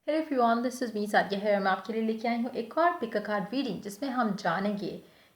Hey everyone, this is me Sadia है और मैं आपके लिए लेके आई हूँ एक और पिक अ कार्ड रीडिंग जिसमें हम जानेंगे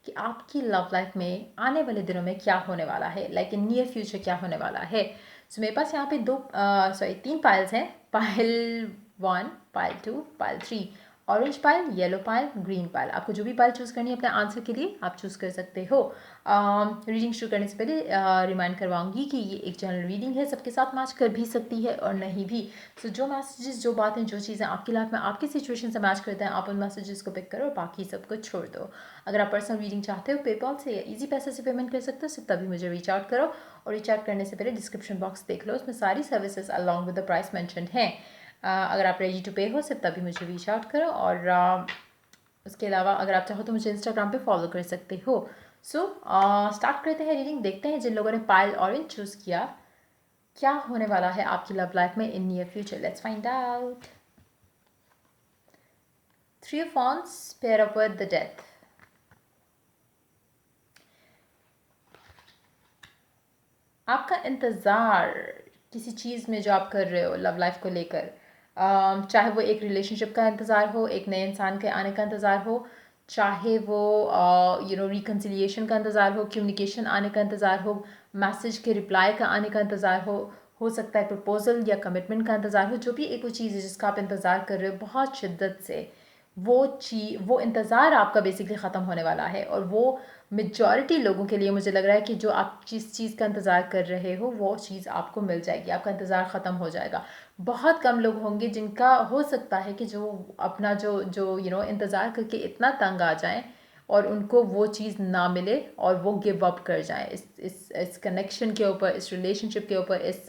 कि आपकी लव लाइफ में आने वाले दिनों में क्या होने वाला है, लाइक इन नियर फ्यूचर क्या होने वाला है। सो मेरे पास यहाँ पे तीन पाइल्स हैं। Pile 1, pile 2, pile 3। Orange pile, yellow pile, green pile. आपको जो भी पाइल चूज़ करनी है अपने आंसर के लिए आप चूज़ कर सकते हो। रीडिंग शुरू करने से पहले रिमाइंड करवाऊंगी कि ये एक जनरल रीडिंग है, सबके साथ मैच कर भी सकती है और नहीं भी। सो जो मैसेजेस, जो बातें, जो चीज़ें आपकी लाइफ में आपकी सिचुएशन से मैच करते हैं, आप उन मैसेजेस को पिक करो और बाकी सबको छोड़ दो। अगर आप पर्सनल रीडिंग चाहते हो पेपॉल से या इजी पैसे से पेमेंट कर सकते हो, सिर्फ तभी मुझे रीच आउट करो। और रीच आउट करने से पहले डिस्क्रिप्शन बॉक्स देख लो, उसमें सारी services along with the price mentioned हैं। अगर आप रेडी टू पे हो सिर्फ तभी मुझे रीच आउट करो। और उसके अलावा अगर आप चाहो तो मुझे इंस्टाग्राम पे फॉलो कर सकते हो। सो स्टार्ट करते हैं रीडिंग। देखते हैं जिन लोगों ने पाइल ऑरेंज चूज़ किया क्या होने वाला है आपकी लव लाइफ में in near future. Let's find out. Three of wands pair up with the death. आपका इंतज़ार किसी चीज़ में जो आप कर रहे हो लव लाइफ को लेकर, चाहे वो एक रिलेशनशिप का इंतज़ार हो, एक नए इंसान के आने का इंतज़ार हो, चाहे वो रिकन्सिलिएशन का इंतज़ार हो, कम्युनिकेशन आने का इंतज़ार हो, मैसेज के रिप्लाई का आने का इंतज़ार हो सकता है प्रपोजल या कमिटमेंट का इंतज़ार हो। जो भी एक वो चीज़ है जिसका आप इंतज़ार कर रहे हो बहुत शिद्दत से, वो इंतज़ार आपका बेसिकली ख़त्म होने वाला है। और वो मेजॉरिटी लोगों के लिए मुझे लग रहा है कि जो आप जिस चीज़ का इंतज़ार कर रहे हो वो चीज़ आपको मिल जाएगी, आपका इंतज़ार ख़त्म हो जाएगा। बहुत कम लोग होंगे जिनका हो सकता है कि जो अपना जो जो इंतज़ार करके इतना तंग आ जाएं और उनको वो चीज़ ना मिले और वो गिव अप कर जाएं इस कनेक्शन के ऊपर, इस रिलेशनशिप के ऊपर, इस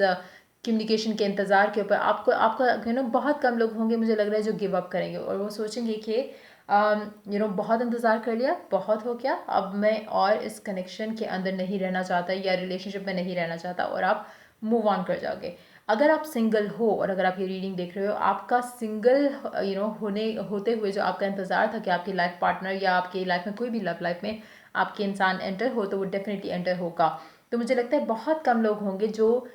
कम्युनिकेशन के इंतज़ार के ऊपर। आपको आपका बहुत कम लोग होंगे मुझे लग रहा है जो गिव अप करेंगे और वो सोचेंगे कि बहुत इंतज़ार कर लिया, बहुत हो गया, अब मैं और इस कनेक्शन के अंदर नहीं रहना चाहता या रिलेशनशिप में नहीं रहना चाहता, और आप मूव ऑन कर जाओगे। अगर आप सिंगल हो और अगर आप ये रीडिंग देख रहे हो, आपका सिंगल होते हुए जो आपका इंतज़ार था कि आपकी लाइफ पार्टनर या आपकी लाइफ में कोई भी लव लाइफ में आपके इंसान एंटर हो, तो वो डेफिनेटली एंटर होगा। तो मुझे लगता है बहुत कम लोग होंगे जो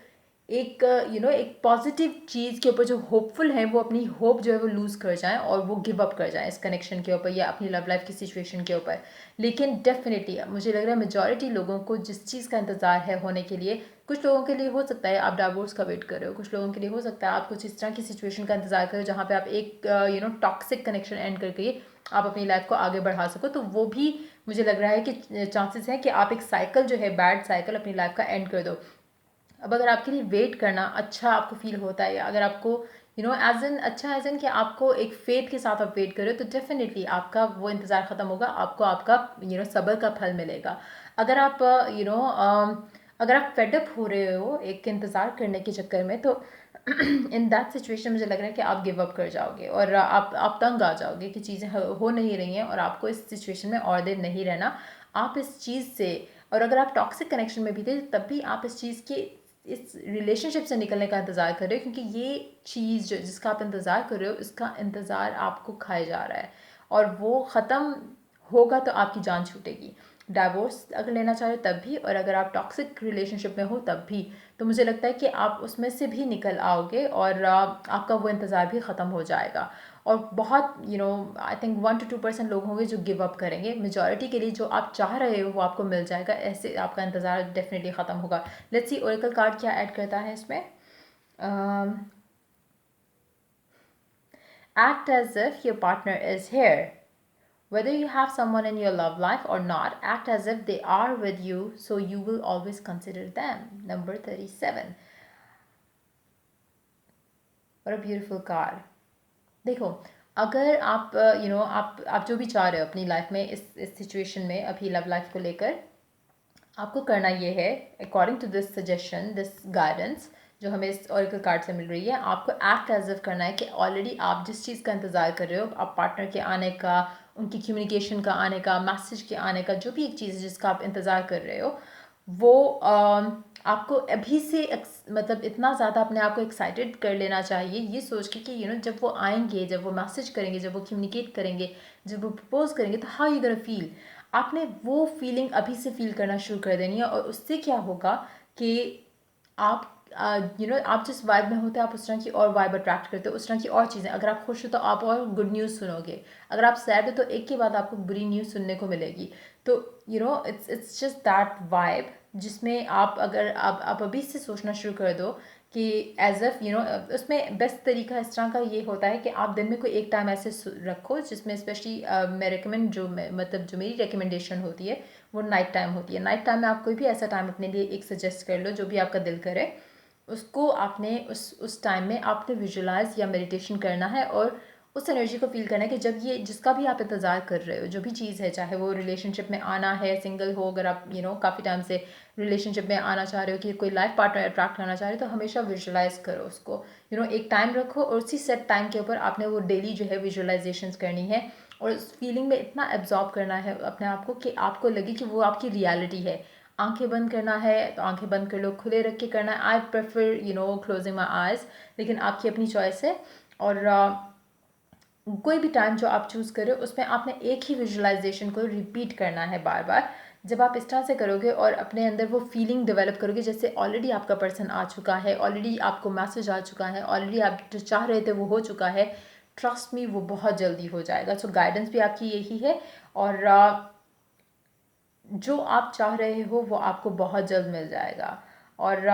एक एक पॉजिटिव चीज़ के ऊपर जो होपफुल हैं वो अपनी होप जो है वो लूज़ कर जाएं और वो गिव अप कर जाएं इस कनेक्शन के ऊपर या अपनी लव लाइफ की सिचुएशन के ऊपर। लेकिन डेफिनेटली मुझे लग रहा है मेजॉरिटी लोगों को जिस चीज़ का इंतज़ार है होने के लिए, कुछ लोगों के लिए हो सकता है आप डाइवोर्स का वेट कर रहे हो, कुछ लोगों के लिए हो सकता है आप कुछ इस तरह की सिचुएशन का इंतज़ार करो जहाँ पे आप एक टॉक्सिक कनेक्शन एंड करके आप अपनी लाइफ को आगे बढ़ा सको। तो वो भी मुझे लग रहा है कि चांसेस हैं कि आप एक साइकिल जो है, बैड साइकिल, अपनी लाइफ का एंड कर दो। अब अगर आपके लिए वेट करना अच्छा आपको फील होता है, या अगर आपको एज इन अच्छा एज इन कि आपको एक फेथ के साथ आप वेट करो, तो डेफिनेटली आपका वो इंतज़ार ख़त्म होगा, आपको आपका सब्र का फल मिलेगा। अगर आप अगर आप फेडअप हो रहे हो एक इंतज़ार करने के चक्कर में, तो इन दैट सिचुएशन मुझे लग रहा है कि आप गिव अप कर जाओगे और आप तंग आ जाओगे कि चीज़ें हो नहीं रही हैं और आपको इस सिचुएशन में और देर नहीं रहना। आप इस चीज़ से, और अगर आप टॉक्सिक कनेक्शन में भी थे तब भी आप इस चीज़ के, इस रिलेशनशिप से निकलने का इंतज़ार कर रहे हो, क्योंकि ये चीज़ जो जिसका आप इंतज़ार कर रहे हो इसका इंतज़ार आपको खाए जा रहा है और वो ख़त्म होगा तो आपकी जान छूटेगी। डाइवोर्स अगर लेना चाह रहे हो तब भी, और अगर आप टॉक्सिक रिलेशनशिप में हो तब भी, तो मुझे लगता है कि आप उसमें से भी निकल आओगे और आपका वो इंतज़ार भी ख़त्म हो जाएगा। और बहुत आई थिंक 1 to 2% लोग होंगे जो गिव अप करेंगे। मेजॉरिटी के लिए जो आप चाह रहे हो वो आपको मिल जाएगा, ऐसे आपका इंतज़ार डेफिनेटली ख़त्म होगा। लेट्स सी ओरेकल कार्ड क्या ऐड करता है इसमें। Act as if your partner is here, whether you have someone in your love life or not, act as if they are with you, so you will always consider them. Number 37. What a beautiful card. देखो, अगर आप आप जो भी चाह रहे हो अपनी लाइफ में, इस सिचुएशन में अभी लव लाइफ को लेकर, आपको करना ये है, according to this suggestion, this guidance जो हमें इस ओरेकल कार्ड से मिल रही है, आपको एक्ट एज इफ करना है कि ऑलरेडी आप जिस चीज़ का इंतज़ार कर रहे हो, आप पार्टनर के आने का, उनकी कम्युनिकेशन का आने का, मैसेज के आने का, जो भी एक चीज़ है जिसका आप इंतज़ार कर रहे हो, वो आपको अभी से मतलब इतना ज़्यादा अपने आप को एक्साइटेड कर लेना चाहिए ये सोच के कि जब वो आएंगे, जब वो मैसेज करेंगे, जब वो कम्युनिकेट करेंगे, जब वो प्रपोज करेंगे, तो हाउ यू गोना फील। आपने वो फीलिंग अभी से फील करना शुरू कर देनी है और उससे क्या होगा कि आप आप जिस वाइब में होते हैं आप उस तरह की और वाइब अट्रैक्ट करते हो, उस तरह की और चीज़ें। अगर आप खुश हो तो आप और गुड न्यूज़ सुनोगे, अगर आप सैड हो तो एक के बाद आपको बुरी न्यूज़ सुनने को मिलेगी। तो इट्स जस्ट दैट वाइब जिसमें आप, अगर आप अभी से सोचना शुरू कर दो कि एज एफ उसमें बेस्ट तरीका इस तरह का ये होता है कि आप दिन में कोई एक टाइम ऐसे रखो जिसमें स्पेशली मैं रिकमेंड, मतलब जो मेरी रिकमेंडेशन होती है वो नाइट टाइम होती है। नाइट टाइम में आप कोई भी ऐसा टाइम अपने लिए एक सजेस्ट कर लो जो भी आपका दिल करे, उसको आपने उस टाइम में आपने विजुलाइज या मेडिटेशन करना है और उस एनर्जी को फील करना है कि जब ये जिसका भी आप इंतज़ार कर रहे हो, जो भी चीज़ है, चाहे वो रिलेशनशिप में आना है, सिंगल हो, अगर आप काफ़ी टाइम से रिलेशनशिप में आना चाह रहे हो कि कोई लाइफ पार्टनर अट्रैक्ट करना चाह रहे हो, तो हमेशा विजुलाइज करो उसको, एक टाइम रखो और उसी सेट टाइम के ऊपर आपने वो डेली जो है विजुलाइजेशंस करनी है और उस फीलिंग में इतना एब्जॉर्ब करना है अपने आप को कि आपको लगे कि वो आपकी रियलिटी है। आंखें बंद करना है तो आंखें बंद कर लो, खुले रख के करना है, I prefer closing my eyes, लेकिन आपकी अपनी चॉइस है। और कोई भी टाइम जो आप चूज़ करें उसमें आपने एक ही विजुलाइजेशन को रिपीट करना है बार बार। जब आप इस तरह से करोगे और अपने अंदर वो फीलिंग डेवलप करोगे जैसे ऑलरेडी आपका पर्सन आ चुका है, ऑलरेडी आपको मैसेज आ चुका है, ऑलरेडी आप जो चाह रहे थे वो हो चुका है, ट्रस्ट मी वो बहुत जल्दी हो जाएगा। सो गाइडेंस भी आपकी यही है और जो आप चाह रहे हो वो आपको बहुत जल्द मिल जाएगा। और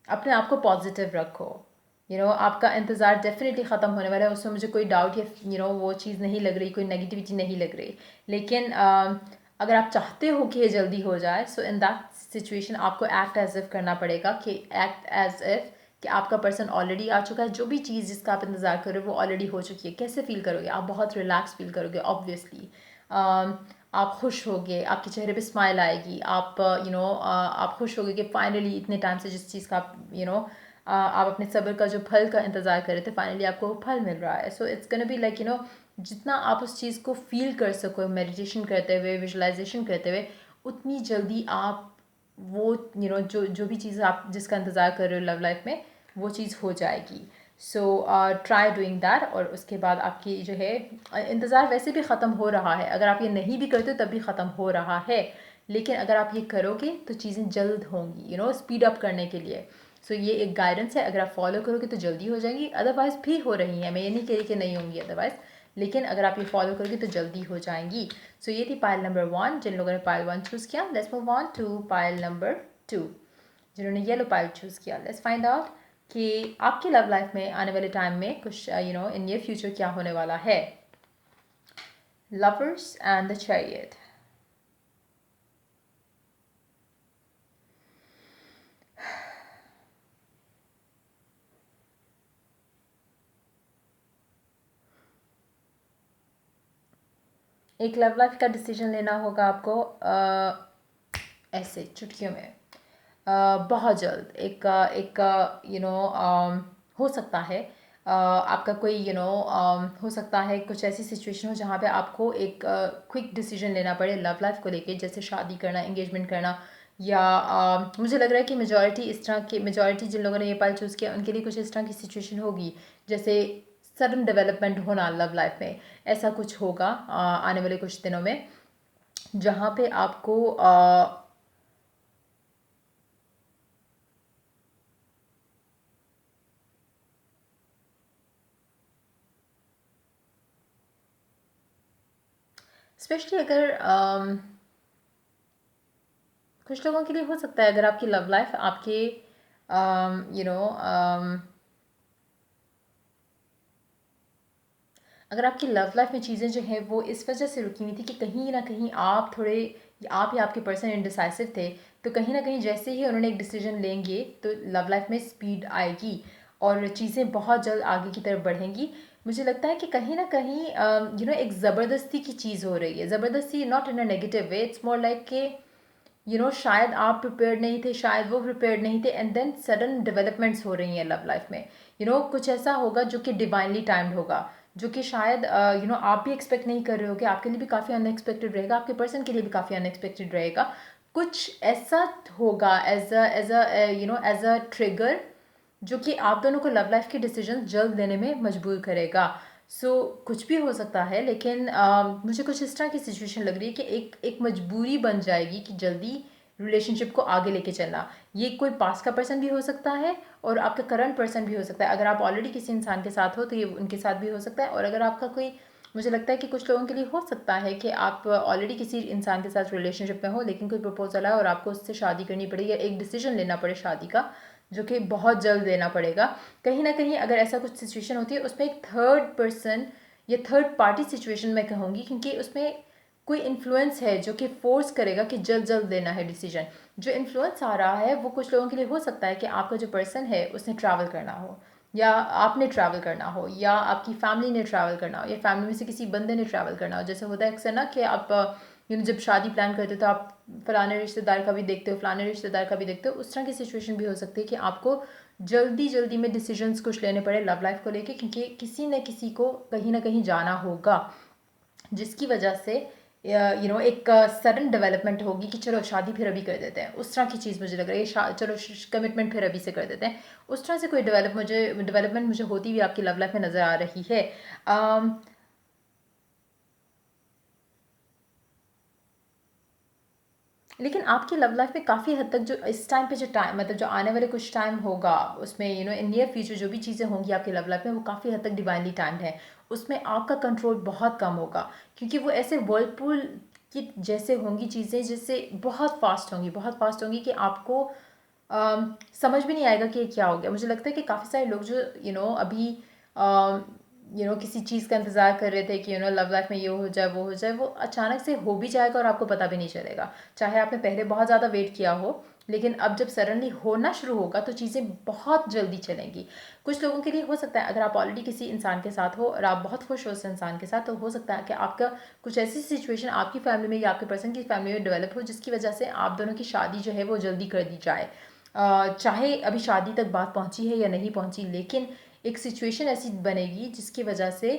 अपने आप को पॉजिटिव रखो। आपका इंतज़ार डेफिनेटली ख़त्म होने वाला है, उसमें मुझे कोई डाउट या वो चीज़ नहीं लग रही, कोई नेगेटिविटी नहीं लग रही। लेकिन अगर आप चाहते हो कि ये जल्दी हो जाए, सो इन दैट सिचुएशन आपको एक्ट एज इफ़ करना पड़ेगा, कि एक्ट एज इफ़ कि आपका पर्सन ऑलरेडी आ चुका है, जो भी चीज़ जिसका आप इंतज़ार कर रहे हो वो ऑलरेडी हो चुकी है। कैसे फ़ील करोगे? आप बहुत रिलैक्स फ़ील करोगे ऑब्वियसली। आप खुश होगे, आपके चेहरे पे स्माइल आएगी, आप आप खुश होगे कि फाइनली इतने टाइम से जिस चीज़ का आप आप अपने सब्र का जो फल का इंतज़ार कर रहे थे, फाइनली आपको वो फल मिल रहा है। So it's gonna be like जितना आप उस चीज़ को फील कर सको मेडिटेशन करते हुए, विजुलाइजेशन करते हुए, उतनी जल्दी आप वो जो भी चीज़ आप जिसका इंतज़ार कर रहे हो लव लाइफ में, वो चीज़ हो जाएगी। So try doing that. और उसके बाद आपकी जो है इंतज़ार वैसे भी ख़त्म हो रहा है, अगर आप ये नहीं भी करते तब भी ख़त्म हो रहा है, लेकिन अगर आप ये करोगे तो चीज़ें जल्द होंगी, स्पीड अप करने के लिए। सो ये एक गाइडेंस है, अगर आप फॉलो करोगे तो जल्दी हो जाएंगी, अदरवाइज़ भी हो रही हैं, मैं ये नहीं कह रही कि नहीं होंगी अदरवाइज़, लेकिन अगर आप ये फॉलो करोगे तो जल्दी हो जाएंगी। सो ये थी पाइल नंबर 1, जिन लोगों ने पाइल 1 चूज़ किया। Let's move on to pile number 2, जिन्होंने येलो पाइल चूज़ किया। लेट्स फाइंड आउट कि आपकी लव लाइफ में आने वाले टाइम में कुछ इन नियर फ्यूचर क्या होने वाला है। Lovers and the chariot. एक लव लाइफ का डिसीजन लेना होगा आपको ऐसे चुटकियों में, बहुत जल्द। एक हो सकता है आपका कोई हो सकता है कुछ ऐसी सिचुएशन हो जहाँ पे आपको एक क्विक डिसीजन लेना पड़े लव लाइफ को लेके, जैसे शादी करना, एंगेजमेंट करना, या मुझे लग रहा है कि मेजॉरिटी जिन लोगों ने ये पाल चूज़ किया उनके लिए कुछ इस तरह की सिचुएशन होगी, जैसे सडन डेवलपमेंट होना लव लाइफ में, ऐसा कुछ होगा आने वाले कुछ दिनों में, जहाँ पे आपको स्पेशली अगर कुछ लोगों के लिए हो सकता है, अगर आपकी लव लाइफ आपके यू नो अगर आपकी लव लाइफ में चीज़ें जो हैं वो इस वजह से रुकी हुई थी कि कहीं ना कहीं आप थोड़े, आप या आपके पर्सन इनडिसाइसिव थे, तो कहीं ना कहीं जैसे ही उन्होंने एक डिसीजन लेंगे तो लव लाइफ में स्पीड आएगी और चीज़ें बहुत जल्द आगे की तरफ बढ़ेंगी। मुझे लगता है कि कहीं ना कहीं एक ज़बरदस्ती की चीज़ हो रही है, ज़बरदस्ती not in a negative way, it's more like के शायद आप प्रिपेयर्ड नहीं थे, शायद वो प्रिपेयर्ड नहीं थे, एंड देन सडन डेवलपमेंट्स हो रही हैं लव लाइफ में। कुछ ऐसा होगा जो कि डिवाइनली टाइम्ड होगा, जो कि शायद आप भी एक्सपेक्ट नहीं कर रहे हो, कि आपके लिए भी काफ़ी अनएक्सपेक्टेड रहेगा, आपके पर्सन के लिए भी काफ़ी अनएक्सपेक्टेड रहेगा। कुछ ऐसा होगा एज अ ट्रिगर, जो कि आप दोनों को लव लाइफ के डिसीजन जल्द लेने में मजबूर करेगा। कुछ भी हो सकता है, लेकिन मुझे कुछ इस तरह की सिचुएशन लग रही है कि एक मजबूरी बन जाएगी कि जल्दी रिलेशनशिप को आगे लेके चलना। ये कोई पास्ट का पर्सन भी हो सकता है और आपका करंट पर्सन भी हो सकता है। अगर आप ऑलरेडी किसी इंसान के साथ हो तो ये उनके साथ भी हो सकता है, और अगर आपका कोई, मुझे लगता है कि कुछ लोगों के लिए हो सकता है कि आप ऑलरेडी किसी इंसान के साथ रिलेशनशिप में हो, लेकिन कोई प्रपोजल है और आपको उससे शादी करनी पड़े या एक डिसीजन लेना पड़े शादी का, जो कि बहुत जल्द लेना पड़ेगा। कहीं ना कहीं अगर ऐसा कुछ सिचुएशन होती है उसमें एक थर्ड पर्सन या थर्ड पार्टी सिचुएशन मैं कहूँगी, क्योंकि उसमें कोई इन्फ्लुएंस है जो कि फोर्स करेगा कि जल्द जल्द लेना है डिसीजन। जो इन्फ्लुएंस आ रहा है वो कुछ लोगों के लिए हो सकता है कि आपका जो पर्सन है उसने ट्रैवल करना हो, या आपने ट्रैवल करना हो, या आपकी फैमिली ने ट्रैवल करना हो, या फैमिली में से किसी बंदे ने ट्रैवल करना हो। जैसे होता है अक्सर ना कि आप जब शादी प्लान करते हो तो आप फलाने रिश्तेदार का भी देखते हो, फलाने रिश्तेदार का भी देखते हो। उस तरह की सिचुएशन भी हो सकती है कि आपको जल्दी जल्दी में डिसीजंस कुछ लेने पड़े लव लाइफ को लेके, क्योंकि किसी न किसी को कहीं ना कहीं जाना होगा, जिसकी वजह से एक सडन डेवलपमेंट होगी कि चलो शादी फिर अभी कर देते हैं। उस तरह की चीज़ मुझे लग रही है, चलो कमिटमेंट फिर अभी से कर देते हैं। उस तरह से कोई डेवलपमेंट मुझे होती हुई आपकी लव लाइफ में नज़र आ रही है। लेकिन आपकी लव लाइफ में काफ़ी हद तक जो इस टाइम पे जो टाइम, मतलब जो आने वाले कुछ टाइम होगा उसमें इन नियर फ्यूचर जो भी चीज़ें होंगी आपकी लव लाइफ में, वो काफ़ी हद तक डिवाइनली टाइम्ड है। उसमें आपका कंट्रोल बहुत कम होगा, क्योंकि वो ऐसे वर्लपूल की जैसे होंगी चीज़ें, जिससे बहुत फास्ट होंगी कि आपको समझ भी नहीं आएगा कि ये क्या हो गया। मुझे लगता है कि काफ़ी सारे लोग जो अभी किसी चीज़ का इंतज़ार कर रहे थे कि लव लाइफ में ये हो जाए वो हो जाए, वो अचानक से हो भी जाएगा और आपको पता भी नहीं चलेगा। चाहे आपने पहले बहुत ज़्यादा वेट किया हो, लेकिन अब जब सडनली होना शुरू होगा तो चीज़ें बहुत जल्दी चलेंगी। कुछ लोगों के लिए हो सकता है, अगर आप ऑलरेडी किसी इंसान के साथ हो और आप बहुत खुश हो उस इंसान के साथ, तो हो सकता है कि आपका कुछ ऐसी सिचुएशन आपकी फैमिली में या आपके पर्सन की फैमिली में डेवलप हो, जिसकी वजह से आप दोनों की शादी जो है वो जल्दी कर दी जाए। चाहे अभी शादी तक बात पहुंची है या नहीं पहुंची, लेकिन एक सिचुएशन ऐसी बनेगी जिसकी वजह से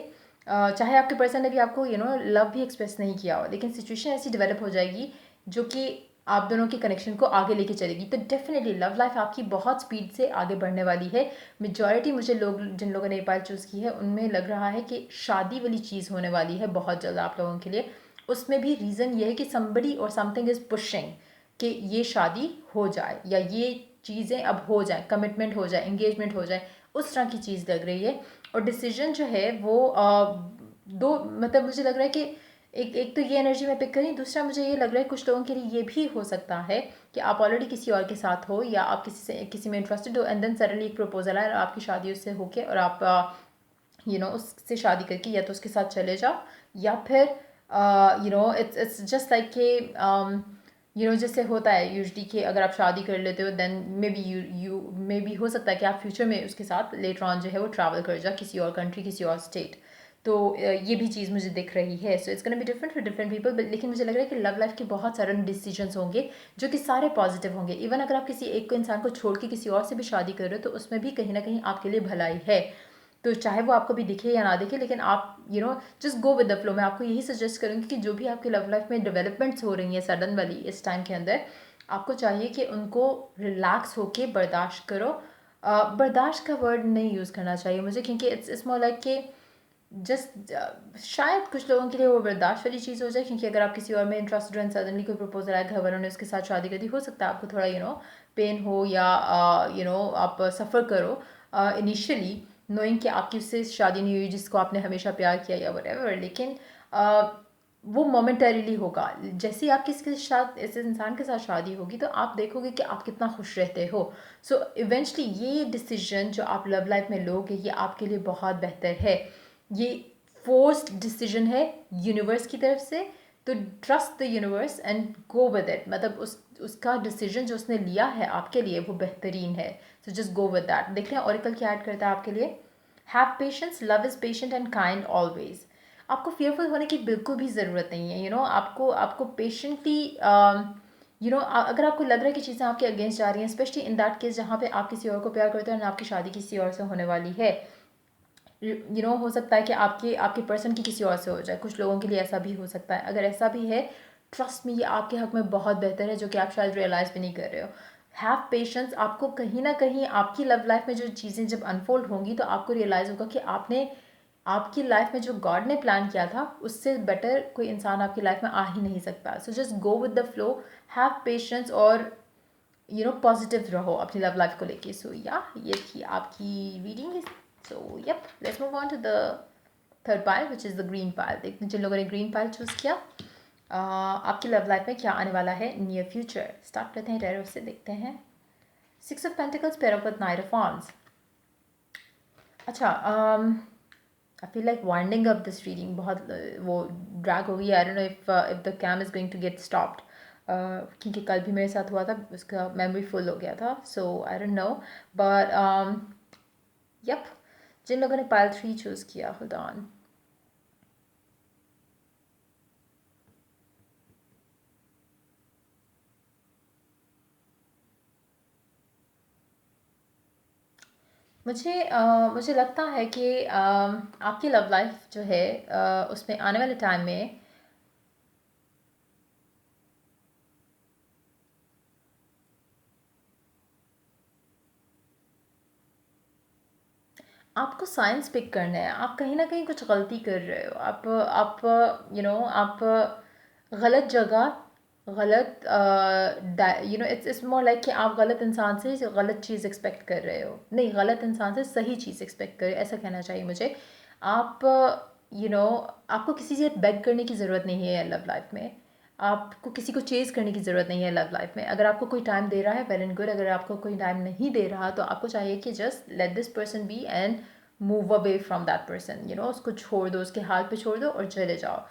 चाहे आपके पर्सन ने भी आपको लव भी एक्सप्रेस नहीं किया हो, लेकिन सिचुएशन ऐसी डेवलप हो जाएगी जो कि आप दोनों के कनेक्शन को आगे लेके चलेगी। तो डेफिनेटली लव लाइफ आपकी बहुत स्पीड से आगे बढ़ने वाली है। मेजॉरिटी मुझे लोग, जिन लोगों ने नेपाल चूज़ की है, उनमें लग रहा है कि शादी वाली चीज़ होने वाली है बहुत जल्द आप लोगों के लिए। उसमें भी रीज़न ये है कि समबडी और समथिंग इज़ पुशिंग कि ये शादी हो जाए या ये चीज़ें अब हो जाए, कमिटमेंट हो जाए, एंगेजमेंट हो जाए, उस तरह की चीज़ लग रही है। और डिसीजन जो है वो दो, मतलब मुझे लग रहा है कि एक तो ये एनर्जी मैं पिक करी, दूसरा मुझे ये लग रहा है कुछ लोगों के लिए ये भी हो सकता है कि आप ऑलरेडी किसी और के साथ हो या आप किसी में इंटरेस्टेड हो, एंड देन सडनली एक प्रपोजल आए और आपकी शादी उससे होके और आप उससे शादी करके या तो उसके साथ चले जाओ, या फिर इट्स जस्ट लाइक कि जैसे होता है यूजली कि अगर आप शादी कर लेते हो then maybe you maybe हो सकता है कि आप फ्यूचर में उसके साथ लेटर ऑन जो है वो ट्रैवल कर जाओ किसी और कंट्री, किसी और स्टेट। तो ये भी चीज़ मुझे दिख रही है। So it's gonna be different for different people, लेकिन मुझे लग रहा है कि लव लाइफ के बहुत सारे डिसीजंस होंगे जो कि सारे पॉजिटिव होंगे। इवन अगर आप किसी एक को इंसान को छोड़ के किसी और से भी शादी कर रहे हो तो उसमें भी कहीं ना कहीं आपके लिए भलाई है। तो चाहे वो आपको भी दिखे या ना दिखे, लेकिन आप just go with the flow. मैं आपको यही सजेस्ट करूँगी कि जो भी आपकी लव लाइफ में डेवलपमेंट्स हो रही हैं सडन वाली इस टाइम के अंदर, आपको चाहिए कि उनको रिलैक्स होके बर्दाश्त करो। बर्दाश्त का वर्ड नहीं यूज़ करना चाहिए मुझे, क्योंकि इट्स मोर लाइक कि जस्ट शायद कुछ लोगों के लिए वो बर्दाश्त वाली चीज़ हो जाए, क्योंकि अगर आप किसी और में इंटरेस्टेड हो, सडनली कोई प्रपोजल आया, घर वालों ने उसके साथ शादी कर दी, हो सकता है आपको थोड़ा पेन हो या आप सफ़र करो इनिशियली नोइंग कि आपकी उससे शादी नहीं हुई जिसको आपने हमेशा प्यार किया या वटेवर, लेकिन वो मोमेंटरीली होगा। जैसे ही आपकी इसके साथ इस इंसान के साथ शादी होगी तो आप देखोगे कि आप कितना खुश रहते हो। सो इवेंचुअली ये डिसीजन जो आप लव लाइफ में लोगे ये आपके लिए बहुत बेहतर है। ये फोर्स्ड डिसीजन है यूनिवर्स की तरफ से, तो trust the universe and go with it. मतलब उसका डिसीजन जो उसने लिया है आपके लिए वो बेहतरीन है। So just go with that. देखते हैं ऑरिकल क्या ऐड करता है आपके लिए। Have patience, love is patient and kind always. आपको fearful होने की बिल्कुल भी ज़रूरत नहीं है। आपको पेशेंटली अगर आपको लग रहा है कि चीज़ें आपके अगेंस्ट जा रही हैं, स्पेशली इन दैट केस जहाँ पे आप किसी और को प्यार करते हो और आपकी शादी किसी और से होने वाली है, हो सकता है कि आपके आपके पर्सन की किसी और से हो जाए। कुछ लोगों के लिए ऐसा भी हो सकता है। अगर ऐसा भी है, ट्रस्ट में ये आपके हक में बहुत बेहतर है, जो कि आप शायद रियलाइज़ भी नहीं कर रहे हो। Have patience. आपको कहीं ना कहीं आपकी लव लाइफ में जो चीज़ें जब अनफोल्ड होंगी तो आपको रियलाइज़ होगा कि आपकी लाइफ में जो गॉड ने प्लान किया था उससे बेटर कोई इंसान आपकी लाइफ में आ ही नहीं सकता. So just go with the flow, have patience और पॉजिटिव रहो अपनी लव लाइफ को लेके. सो या ये थी आपकी reading. So yup, let's move on to the third pile which is the green pile. देखते हैं जिन लोगों ने ग्रीन पाइल चूज़ किया आपकी लव लाइफ में क्या आने वाला है नियर फ्यूचर. स्टार्ट करते हैं टैरो से, देखते हैं. 6 of pentacles pair up with knight of wands. अच्छा, I feel like winding up this reading. बहुत वो ड्रैग हो गई. I don't know if the cam is going to get stopped, क्योंकि कल भी मेरे साथ हुआ था, उसका मेमोरी फुल हो गया था. So I don't know, but yup, जिन लोगों ने पाइल 3 चूज़ किया, होल्ड ऑन. मुझे लगता है कि आपकी लव लाइफ जो है उसमें आने वाले टाइम में आपको साइंस पिक करना है. आप कहीं ना कहीं कुछ गलती कर रहे हो. आप आप गलत जगह, गलत इट्स मोर लाइक कि आप गलत इंसान से गलत चीज़ एक्सपेक्ट कर रहे हो. नहीं, गलत इंसान से सही चीज़ एक्सपेक्ट कर रहे हो, ऐसा कहना चाहिए मुझे. आप आपको किसी से बेग करने की ज़रूरत नहीं है लव लाइफ में. आपको किसी को चेज़ करने की ज़रूरत नहीं है लव लाइफ में. अगर आपको कोई टाइम दे रहा है, वेल एंड गुड. अगर आपको कोई टाइम नहीं दे रहा तो आपको चाहिए कि just let this person be and move away from that person. उसको छोड़ दो, उसके हाल पे छोड़ दो और चले जाओ.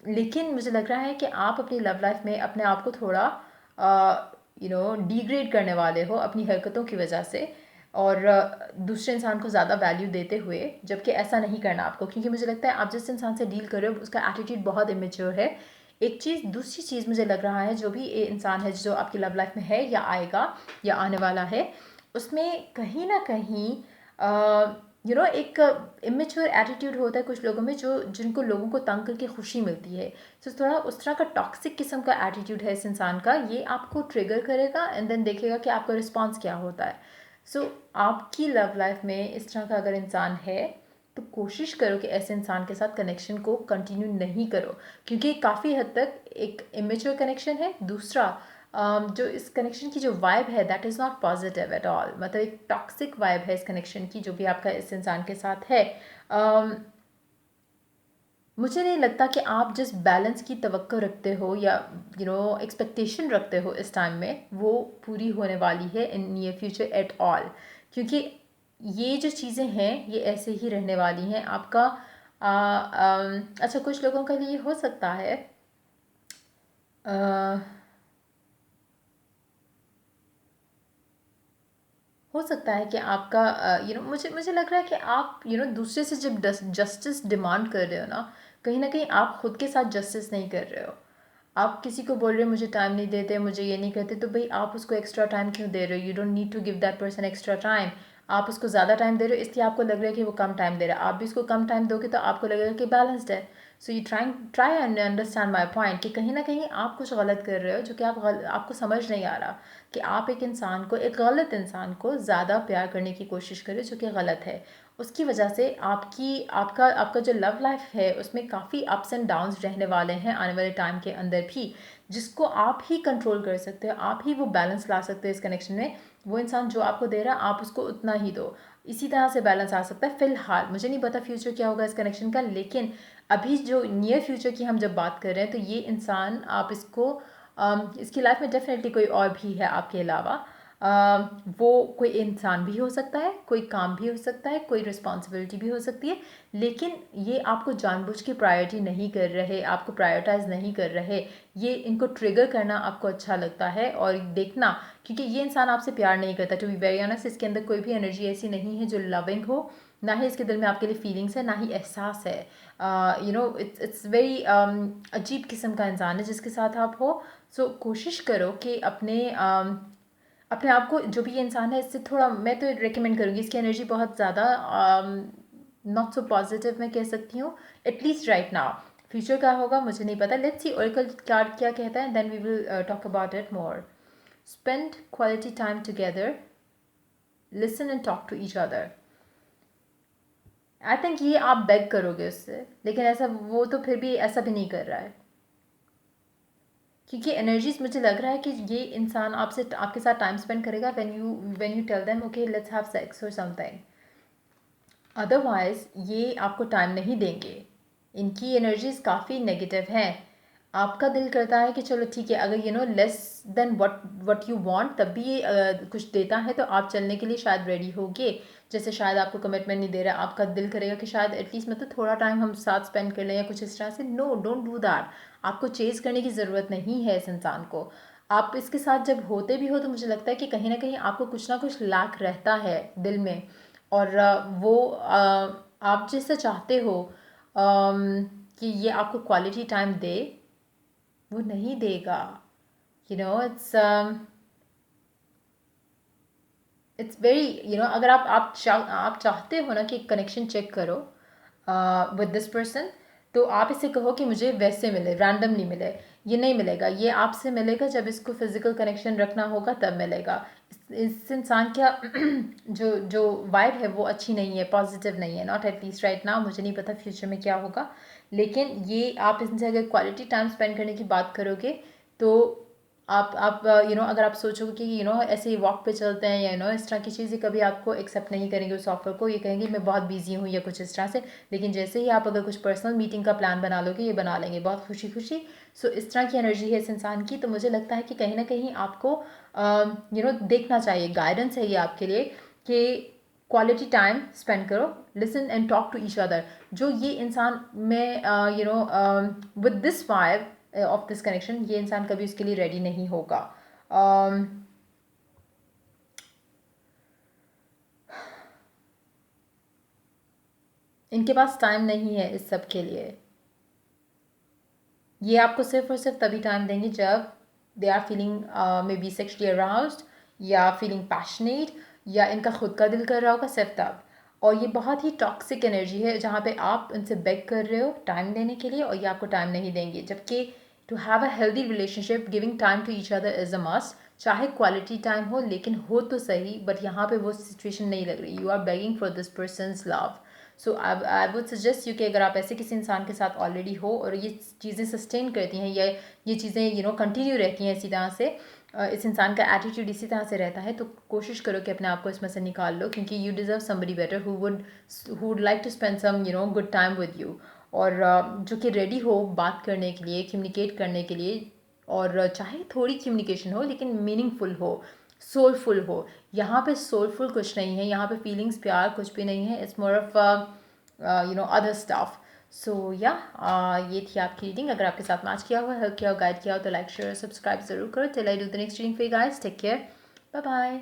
लेकिन मुझे लग रहा है कि आप अपनी लव लाइफ में अपने आप को थोड़ा डिग्रेड करने वाले हो अपनी हरकतों की वजह से, और दूसरे इंसान को ज़्यादा वैल्यू देते हुए, जबकि ऐसा नहीं करना आपको. क्योंकि मुझे लगता है आप जिस इंसान से डील कर रहे हो उसका एटीट्यूड बहुत इमेच्योर है. एक चीज़. दूसरी चीज़ मुझे लग रहा है जो भी इंसान है जो आपकी लव लाइफ में है या आएगा या आने वाला है, उसमें कहीं ना कहीं एक इमेच्योर एटीट्यूड होता है कुछ लोगों में, जिनको लोगों को तंग करके खुशी मिलती है. तो थोड़ा उस तरह का टॉक्सिक किस्म का एटीट्यूड है इस इंसान का. ये आपको ट्रिगर करेगा एंड देन देखेगा कि आपका रिस्पॉन्स क्या होता है. सो आपकी लव लाइफ में इस तरह का अगर इंसान है तो कोशिश करो कि ऐसे इंसान के साथ कनेक्शन को कंटिन्यू नहीं करो, क्योंकि काफ़ी हद तक एक इमेच्योर कनेक्शन है. दूसरा, जो इस कनेक्शन की जो वाइब है that is not positive at all. मतलब एक टॉक्सिक वाइब है इस कनेक्शन की जो भी आपका इस इंसान के साथ है. मुझे नहीं लगता कि आप जिस बैलेंस की तवक्को रखते हो या एक्सपेक्टेशन रखते हो इस टाइम में, वो पूरी होने वाली है in near future at all. क्योंकि ये जो चीज़ें हैं ये ऐसे ही रहने वाली हैं. आपका अच्छा, कुछ लोगों के लिए हो सकता है हो सकता है कि आपका मुझे लग रहा है कि आप दूसरे से जब जस्टिस डिमांड कर रहे हो ना, कहीं ना कहीं आप खुद के साथ जस्टिस नहीं कर रहे हो. आप किसी को बोल रहे हो मुझे टाइम नहीं देते, मुझे ये नहीं करते, तो भाई आप उसको एक्स्ट्रा टाइम क्यों दे रहे हो? You don't need to give that person extra time. आप उसको ज़्यादा टाइम दे रहे हो इसलिए आपको लग रहा है कि वो कम टाइम दे रहा है. आप भी उसको कम टाइम दोगे तो आपको लगेगा कि बैलेंस्ड है. So you try and understand my point कि कहीं ना कहीं आप कुछ गलत कर रहे हो जो कि आपको समझ नहीं आ रहा कि आप एक इंसान को, एक गलत इंसान को ज़्यादा प्यार करने की कोशिश करें जो कि गलत है. उसकी वजह से आपका आपका जो लव लाइफ है उसमें काफ़ी अप्स एंड डाउन्स रहने वाले हैं आने वाले टाइम के अंदर भी, जिसको आप ही कंट्रोल कर सकते हो. आप ही वो बैलेंस ला सकते हो इस कनेक्शन में. वो इंसान जो आपको दे रहा है आप उसको उतना ही दो. इसी तरह से बैलेंस आ सकता है. फ़िलहाल मुझे नहीं पता फ्यूचर क्या होगा इस कनेक्शन का, लेकिन अभी जो नियर फ्यूचर की हम जब बात कर रहे हैं तो ये इंसान, आप इसको इसकी लाइफ में डेफिनेटली कोई और भी है आपके अलावा. वो कोई इंसान भी हो सकता है, कोई काम भी हो सकता है, कोई रिस्पॉन्सिबिलिटी भी हो सकती है, लेकिन ये आपको जानबूझ के प्रायोरिटी नहीं कर रहे, आपको प्रायोरिटाइज नहीं कर रहे. ये इनको ट्रिगर करना आपको अच्छा लगता है और देखना, क्योंकि ये इंसान आपसे प्यार नहीं करता. टू बी वेरी ऑनेस्ट, इसके अंदर कोई भी एनर्जी ऐसी नहीं है जो लविंग हो. ना ही इसके दिल में आपके लिए फीलिंग्स है, ना ही एहसास है. इट्स वेरी अजीब किस्म का इंसान है जिसके साथ आप हो. सो कोशिश करो कि अपने आप को, जो भी ये इंसान है इससे थोड़ा, मैं तो रिकमेंड करूँगी, इसकी एनर्जी बहुत ज़्यादा नॉट सो पॉजिटिव मैं कह सकती हूँ, एटलीस्ट राइट नाउ. फ्यूचर क्या होगा मुझे नहीं पता. लेट्स सी ओरेकल कार्ड क्या कहता है, then we will talk about it more. Spend quality time together, listen and talk to each other. I think ये आप बेग करोगे उससे, लेकिन ऐसा वो तो फिर भी ऐसा भी नहीं कर रहा है, क्योंकि एनर्जीज मुझे लग रहा है कि ये इंसान आपसे आपके साथ टाइम स्पेंड करेगा when you tell them okay let's have sex और समथिंग। अदरवाइज ये आपको टाइम नहीं देंगे, इनकी एनर्जीज काफ़ी नेगेटिव हैं। आपका दिल करता है कि चलो ठीक है, अगर less than what you want तब भी ये कुछ देता है तो आप चलने के लिए शायद रेडी होगे। जैसे शायद आपको कमिटमेंट नहीं दे रहा, आपका दिल करेगा कि शायद एटलीस्ट मतलब थोड़ा टाइम हम साथ स्पेंड कर लें या कुछ इस तरह से। No, don't do that. आपको चेज़ करने की ज़रूरत नहीं है इस इंसान को। आप इसके साथ जब होते भी हो तो मुझे लगता है कि कहीं ना कहीं आपको कुछ ना कुछ लाक रहता है दिल में, और वो आप जैसा चाहते हो कि ये आपको क्वालिटी टाइम दे, वो नहीं देगा। इट्स इट्स वेरी अगर आप चाहते हो ना कि कनेक्शन चेक करो विद दिस पर्सन, तो आप इसे कहो कि मुझे वैसे मिले, रैंडमली मिले। ये नहीं मिलेगा, ये आपसे मिलेगा जब इसको फिजिकल कनेक्शन रखना होगा तब मिलेगा। इस इंसान का जो वाइब है वो अच्छी नहीं है, पॉजिटिव नहीं है, नॉट एटलीस्ट राइट नाउ। मुझे नहीं पता फ्यूचर में क्या होगा, लेकिन ये आप इनसे अगर क्वालिटी टाइम स्पेंड करने की बात करोगे तो आप अगर आप सोचोगे कि ऐसे ही वॉक पे चलते हैं या इस तरह की चीज़ें, कभी आपको एक्सेप्ट नहीं करेंगे उस ऑफर को, ये कहेंगे मैं बहुत बिजी हूँ या कुछ इस तरह से। लेकिन जैसे ही आप अगर कुछ पर्सनल मीटिंग का प्लान बना लोगे, ये बना लेंगे बहुत खुशी खुशी। सो इस तरह की एनर्जी है इस इंसान की। तो मुझे लगता है कि कहीं ना कहीं आपको देखना चाहिए, गाइडेंस है ये आपके लिए कि क्वालिटी टाइम स्पेंड करो, listen and talk to each other. जो ये इंसान में with this vibe of this connection, ये इंसान कभी उसके लिए रेडी नहीं होगा। um, इनके पास टाइम नहीं है इस सब के लिए। ये आपको सिर्फ और सिर्फ तभी टाइम देंगे जब they are feeling maybe sexually aroused या फीलिंग पैशनेट, या इनका खुद का दिल कर रहा होगा, सिर्फ तब। और ये बहुत ही टॉक्सिक एनर्जी है जहाँ पे आप उनसे बेग कर रहे हो टाइम देने के लिए और ये आपको टाइम नहीं देंगे। जबकि to have a healthy relationship giving time to each other is a must. चाहे क्वालिटी टाइम हो लेकिन हो तो सही, बट यहाँ पे वो सिचुएशन नहीं लग रही। You are begging for this person's love. So I would suggest you कि अगर आप ऐसे किसी इंसान के साथ ऑलरेडी हो और ये चीज़ें सस्टेन करती हैं या ये चीज़ें कंटिन्यू रहती हैं इसी तरह से, इस इंसान का एटीट्यूड इसी तरह से रहता है, तो कोशिश करो कि अपने आप को इसमें से निकाल लो, क्योंकि you deserve somebody better who would like to spend some good time with you. और जो कि रेडी हो बात करने के लिए, कम्युनिकेट करने के लिए, और चाहे थोड़ी कम्युनिकेशन हो लेकिन मीनिंगफुल हो, सोलफुल हो। यहाँ पे सोलफुल कुछ नहीं है, यहाँ पे फीलिंग्स प्यार कुछ भी नहीं है। It's more of other stuff. So या ये थी आपकी रीडिंग। अगर आपके साथ मैच किया हुआ, हेल्प किया हो, गाइड किया हो, तो लाइक शेयर सब्सक्राइब जरूर करो। Till I do the next reading for you guys, take care, bye bye.